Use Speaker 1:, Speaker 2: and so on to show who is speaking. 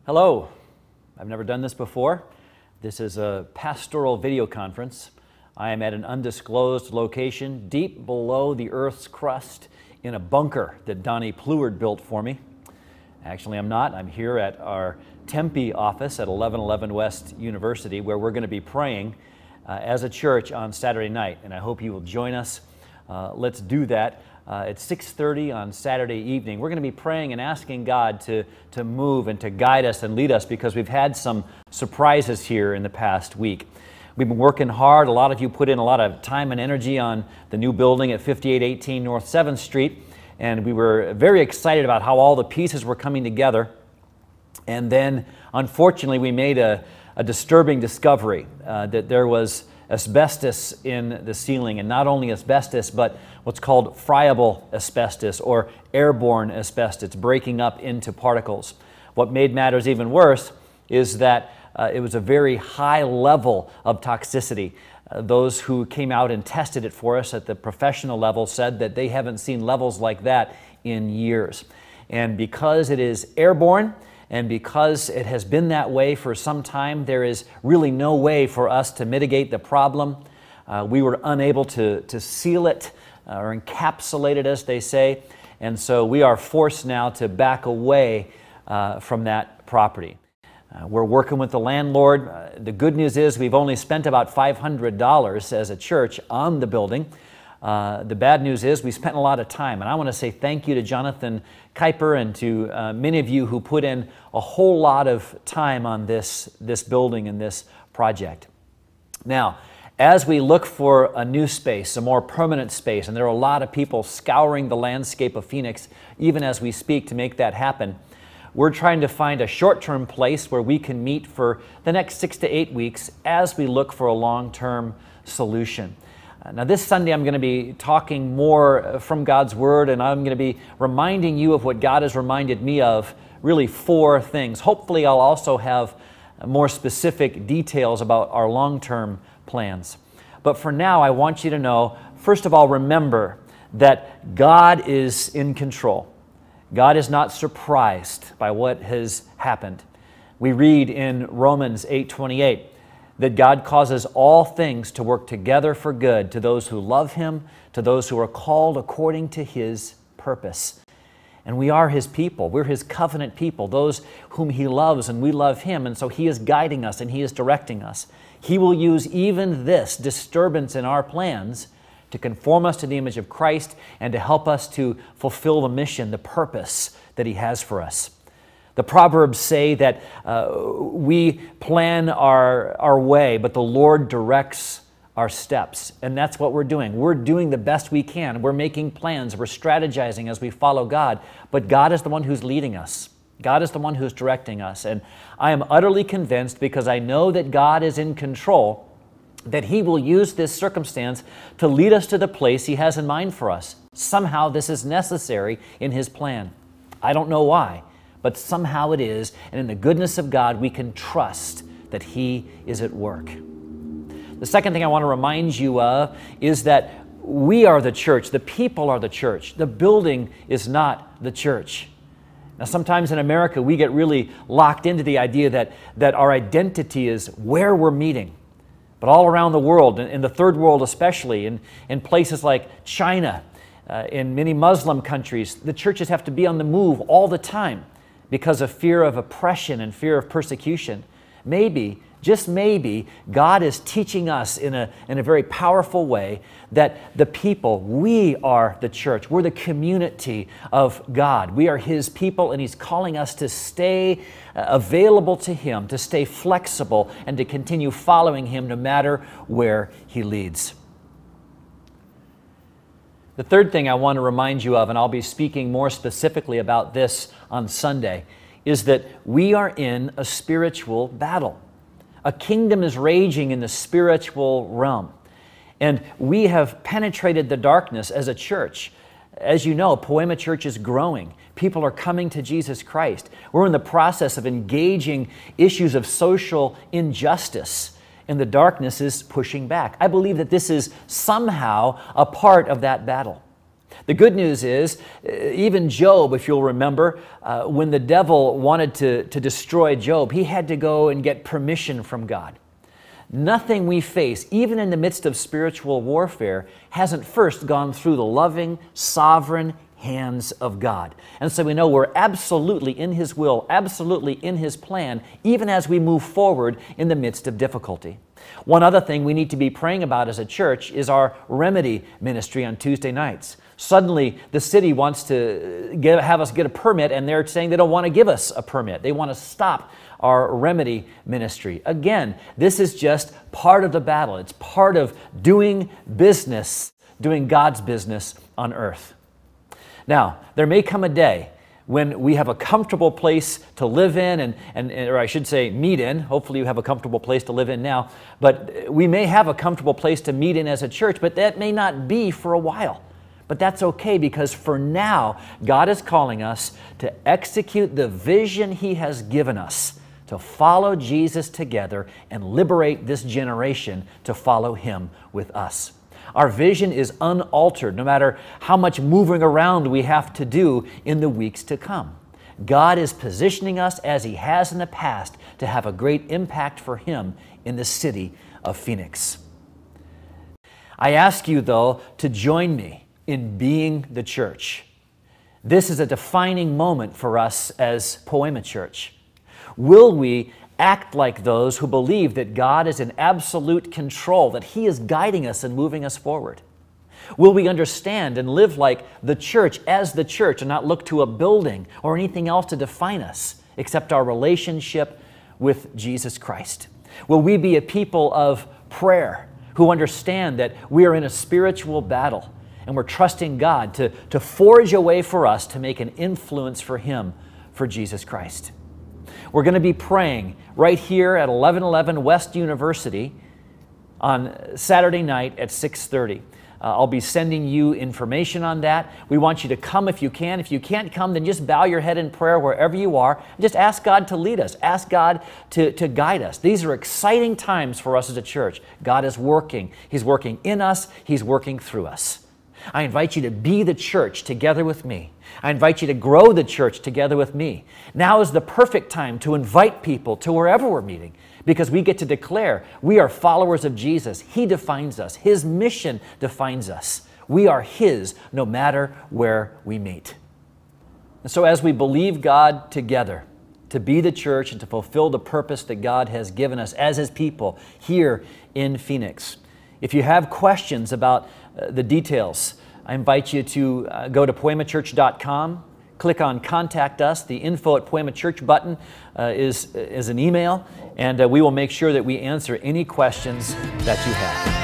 Speaker 1: Hello. I've never done this before. This is a pastoral video conference. I am at an undisclosed location deep below the Earth's crust in a bunker that Donnie Pleward built for me. Actually, I'm not. I'm here at our Tempe office at 1111 West University, where we're going to be praying as a church on Saturday night, and I hope you will join us. Let's do that. At 6:30 on Saturday evening, we're going to be praying and asking God to move and to guide us and lead us, because we've had some surprises here in the past week. We've been working hard. A lot of you put in a lot of time and energy on the new building at 5818 North 7th Street, and we were very excited about how all the pieces were coming together. And then, unfortunately, we made a disturbing discovery that there was asbestos in the ceiling, and not only asbestos, but what's called friable asbestos or airborne asbestos, breaking up into particles. What made matters even worse is that it was a very high level of toxicity. Those who came out and tested it for us at the professional level said that they haven't seen levels like that in years. And because it is airborne, and because it has been that way for some time, there is really no way for us to mitigate the problem. We were unable to seal it or encapsulate it, as they say, and so we are forced now to back away from that property. We're working with the landlord. The good news is we've only spent about $500 as a church on the building. The bad news is we spent a lot of time, and I want to say thank you to Jonathan Kuiper and to many of you who put in a whole lot of time on this building and this project. Now, as we look for a new space, a more permanent space, and there are a lot of people scouring the landscape of Phoenix, even as we speak, to make that happen, we're trying to find a short-term place where we can meet for the next 6 to 8 weeks as we look for a long-term solution. Now, this Sunday I'm going to be talking more from God's Word, and I'm going to be reminding you of what God has reminded me of, really 4 things. Hopefully I'll also have more specific details about our long-term plans. But for now, I want you to know, first of all, remember that God is in control. God is not surprised by what has happened. We read in Romans 8:28, that God causes all things to work together for good to those who love Him, to those who are called according to His purpose. And we are His people. We're His covenant people, those whom He loves, and we love Him, and so He is guiding us and He is directing us. He will use even this disturbance in our plans to conform us to the image of Christ and to help us to fulfill the mission, the purpose that He has for us. The Proverbs say that we plan our way, but the Lord directs our steps. And that's what we're doing. We're doing the best we can. We're making plans. We're strategizing as we follow God. But God is the one who's leading us. God is the one who's directing us. And I am utterly convinced, because I know that God is in control, that He will use this circumstance to lead us to the place He has in mind for us. Somehow this is necessary in His plan. I don't know why, but somehow it is, and in the goodness of God, we can trust that He is at work. The second thing I want to remind you of is that we are the church. The people are the church. The building is not the church. Now, sometimes in America, we get really locked into the idea that our identity is where we're meeting. But all around the world, in the third world especially, in places like China, in many Muslim countries, the churches have to be on the move all the time, because of fear of oppression and fear of persecution. Maybe, just maybe, God is teaching us in a very powerful way that the people, we are the church. We're the community of God. We are His people, and He's calling us to stay available to Him, to stay flexible, and to continue following Him no matter where He leads. The third thing I want to remind you of, and I'll be speaking more specifically about this on Sunday, is that we are in a spiritual battle. A kingdom is raging in the spiritual realm, and we have penetrated the darkness as a church. As you know, Poiema Church is growing. People are coming to Jesus Christ. We're in the process of engaging issues of social injustice, and the darkness is pushing back. I believe that this is somehow a part of that battle. The good news is, even Job, if you'll remember, when the devil wanted to destroy Job, he had to go and get permission from God. Nothing we face, even in the midst of spiritual warfare, hasn't first gone through the loving, sovereign hands of God. And so we know we're absolutely in His will, absolutely in His plan, even as we move forward in the midst of difficulty. One other thing we need to be praying about as a church is our remedy ministry on Tuesday nights. Suddenly, the city wants to have us get a permit, and they're saying they don't want to give us a permit. They want to stop our remedy ministry. Again, this is just part of the battle. It's part of doing business, doing God's business on earth. Now, there may come a day when we have a comfortable place to live in, or I should say meet in. Hopefully you have a comfortable place to live in now, but we may have a comfortable place to meet in as a church, but that may not be for a while. But that's okay, because for now, God is calling us to execute the vision He has given us, to follow Jesus together and liberate this generation to follow Him with us. Our vision is unaltered, no matter how much moving around we have to do in the weeks to come. God is positioning us, as He has in the past, to have a great impact for Him in the city of Phoenix. I ask you, though, to join me in being the church. This is a defining moment for us as Poiema Church. Will we act like those who believe that God is in absolute control, that He is guiding us and moving us forward? Will we understand and live like the church as the church and not look to a building or anything else to define us except our relationship with Jesus Christ? Will we be a people of prayer who understand that we are in a spiritual battle and we're trusting God to forge a way for us to make an influence for Him, for Jesus Christ? We're going to be praying right here at 1111 West University on Saturday night at 6:30. I'll be sending you information on that. We want you to come if you can. If you can't come, then just bow your head in prayer wherever you are. Just ask God to lead us. Ask God to guide us. These are exciting times for us as a church. God is working. He's working in us. He's working through us. I invite you to be the church together with me. I invite you to grow the church together with me. Now is the perfect time to invite people to wherever we're meeting, because we get to declare we are followers of Jesus. He defines us. His mission defines us. We are His no matter where we meet. And so as we believe God together to be the church and to fulfill the purpose that God has given us as His people here in Phoenix, if you have questions about the details, I invite you to go to poiemachurch.com, click on Contact Us. The info at Poiema Church button is an email, and we will make sure that we answer any questions that you have.